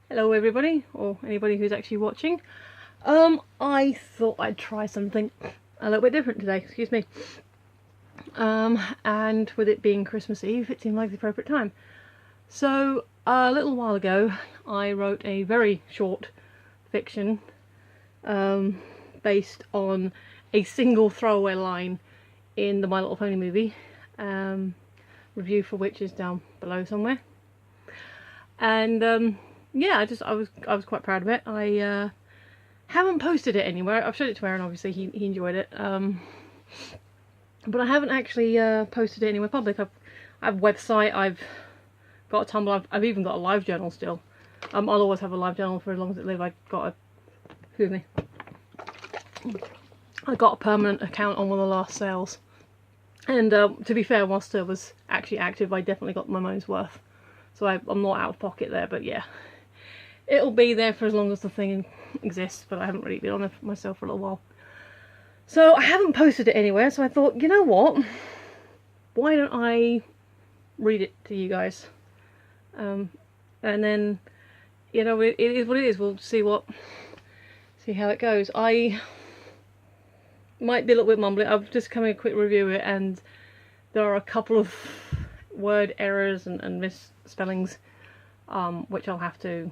Hello everybody, or anybody who's actually watching. I thought I'd try something a little bit different today, excuse me. And with it being Christmas Eve, it seemed like the appropriate time. So, a little while ago, I wrote a very short fiction, based on a single throwaway line in the My Little Pony movie, review for which is down below somewhere. And, yeah, I was quite proud of it. I haven't posted it anywhere. I've showed it to Aaron, obviously he enjoyed it. But I haven't actually posted it anywhere public. I have a website, I've got a Tumblr, I've even got a live journal still. I'll always have a live journal for as long as it lives. I got a permanent account on one of the last sales. And to be fair, whilst I was actually active, I definitely got my money's worth. So I'm not out of pocket there, but yeah. It'll be there for as long as the thing exists, but I haven't really been on it myself for a little while. So I haven't posted it anywhere, so I thought, you know what? Why don't I read it to you guys? And then, you know, it is what it is. We'll see how it goes. I might be a little bit mumbling. I've just come in a quick review of it, and there are a couple of word errors and misspellings, which I'll have to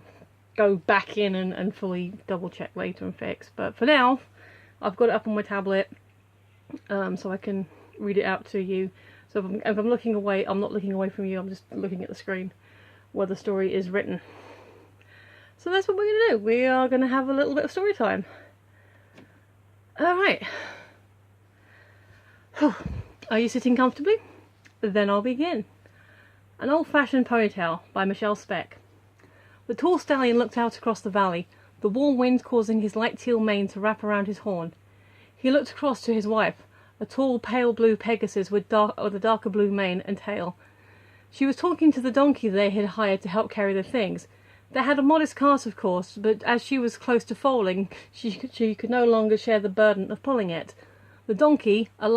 go back in and fully double check later and fix. But for now, I've got it up on my tablet, so I can read it out to you. So if I'm looking away, I'm not looking away from you, I'm just looking at the screen where the story is written. So that's what we're going to do. We are going to have a little bit of story time. Alright. Are you sitting comfortably? Then I'll begin. An Old-Fashioned Ponytail by Michelle Speck. The tall stallion looked out across the valley, the warm wind causing his light teal mane to wrap around his horn. He looked across to his wife, a tall pale blue Pegasus with a darker blue mane and tail. She was talking to the donkey they had hired to help carry their things. They had a modest cart, of course, but as she was close to foaling, she could no longer share the burden of pulling it. The donkey, a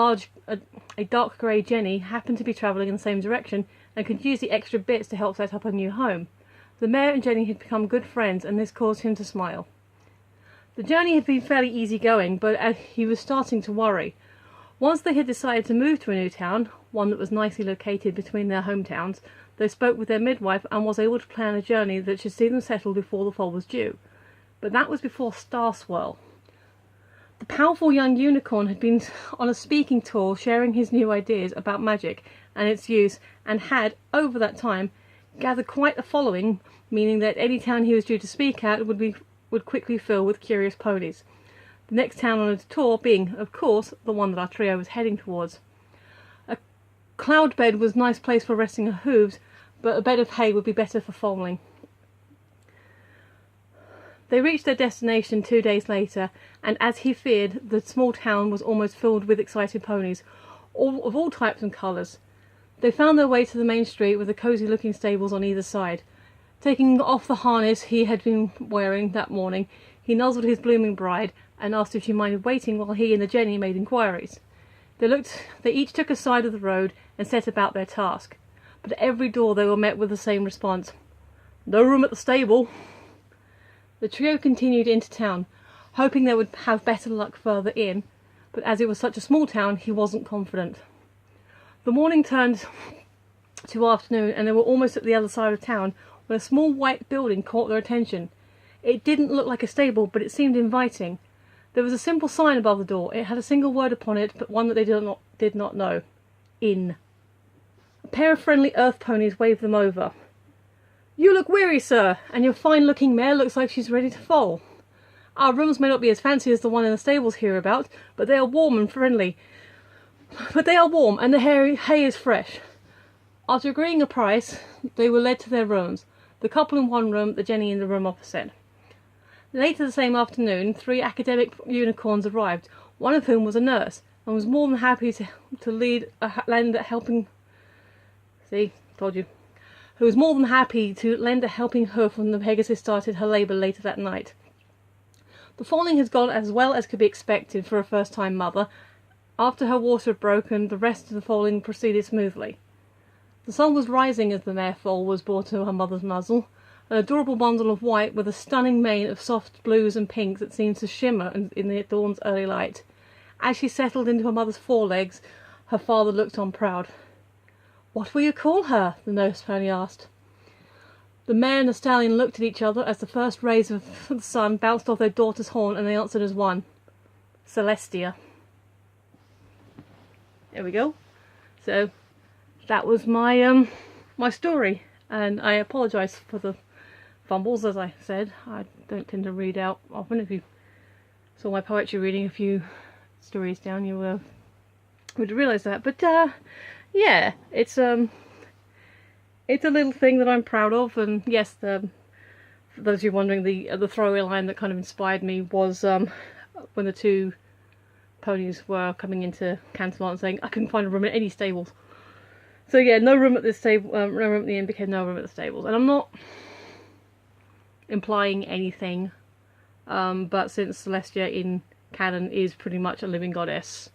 dark grey Jenny, happened to be travelling in the same direction and could use the extra bits to help set up a new home. The mare and Jenny had become good friends, and this caused him to smile. The journey had been fairly easy going, but he was starting to worry. Once they had decided to move to a new town, one that was nicely located between their hometowns, they spoke with their midwife and was able to plan a journey that should see them settled before the fall was due. But that was before Star Swirl. The powerful young unicorn had been on a speaking tour sharing his new ideas about magic and its use, and had, over that time, gathered quite a following, meaning that any town he was due to speak at would quickly fill with curious ponies. The next town on the tour being, of course, the one that our trio was heading towards. A cloud bed was a nice place for resting her hooves, but a bed of hay would be better for foaling. They reached their destination 2 days later, and as he feared, the small town was almost filled with excited ponies, of all types and colours. They found their way to the main street with the cosy-looking stables on either side. Taking off the harness he had been wearing that morning, he nuzzled his blooming bride and asked if she minded waiting while he and the Jenny made inquiries. They each took a side of the road and set about their task, but at every door they were met with the same response: "No room at the stable." The trio continued into town, hoping they would have better luck further in, but as it was such a small town, he wasn't confident. The morning turned to afternoon, and they were almost at the other side of town when a small white building caught their attention. It didn't look like a stable, but it seemed inviting. There was a simple sign above the door. It had a single word upon it, but one that they did not know. "Inn." A pair of friendly earth ponies waved them over. "You look weary, sir, and your fine-looking mare looks like she's ready to foal. Our rooms may not be as fancy as the one in the stables hereabout, but they are warm and friendly. And the hay is fresh." After agreeing a price, they were led to their rooms, the couple in one room, the Jenny in the room opposite. Later the same afternoon, 3 academic unicorns arrived, one of whom was a nurse, and was more than happy to lend a helping hoof when the Pegasus started her labour later that night. The falling had gone as well as could be expected for a first-time mother. After her water had broken, the rest of the falling proceeded smoothly. The sun was rising as the mare foal was brought to her mother's muzzle. an adorable bundle of white with a stunning mane of soft blues and pinks that seemed to shimmer in the dawn's early light. As she settled into her mother's forelegs, her father looked on proud. "What will you call her?" the nurse pony asked. The mare and the stallion looked at each other as the first rays of the sun bounced off their daughter's horn, and they answered as one. Celestia. There we go. So that was my my story, and I apologise for the fumbles. As I said, I don't tend to read out often. If you saw my poetry reading a few stories down, you would realise that. But yeah, it's a little thing that I'm proud of. And yes, for those of you wondering, the throwaway line that kind of inspired me was when the two ponies were coming into Canterlot and saying, "I couldn't find a room in any stables." So yeah, no room at this stable. No room at the inn became no room at the stables, and I'm not implying anything. But since Celestia in canon is pretty much a living goddess,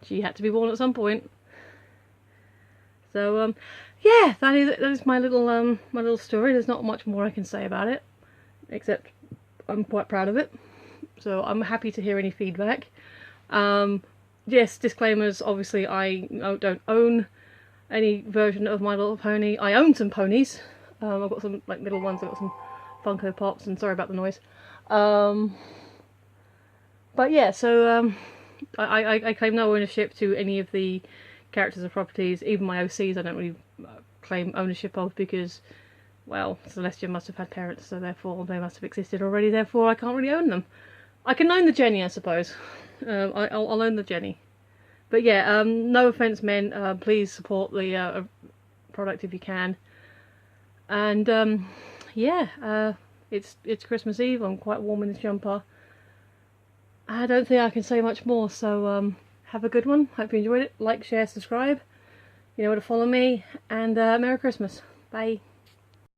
she had to be born at some point. So yeah, that is my little story. There's not much more I can say about it, except I'm quite proud of it. So I'm happy to hear any feedback. Yes, disclaimers. Obviously, I don't own any version of My Little Pony. I own some ponies. I've got some like little ones. I've got some Funko Pops, and sorry about the noise. But yeah, so I claim no ownership to any of the characters or properties. Even my OCs, I don't really claim ownership of, because, well, Celestia must have had parents, so therefore they must have existed already. Therefore, I can't really own them. I can own the Jenny, I suppose. I'll own the Jenny. But yeah, no offense, men. Please support the product if you can. And yeah, it's Christmas Eve. I'm quite warm in this jumper. I don't think I can say much more. So have a good one. Hope you enjoyed it. Like, share, subscribe. You know where to follow me. And Merry Christmas. Bye.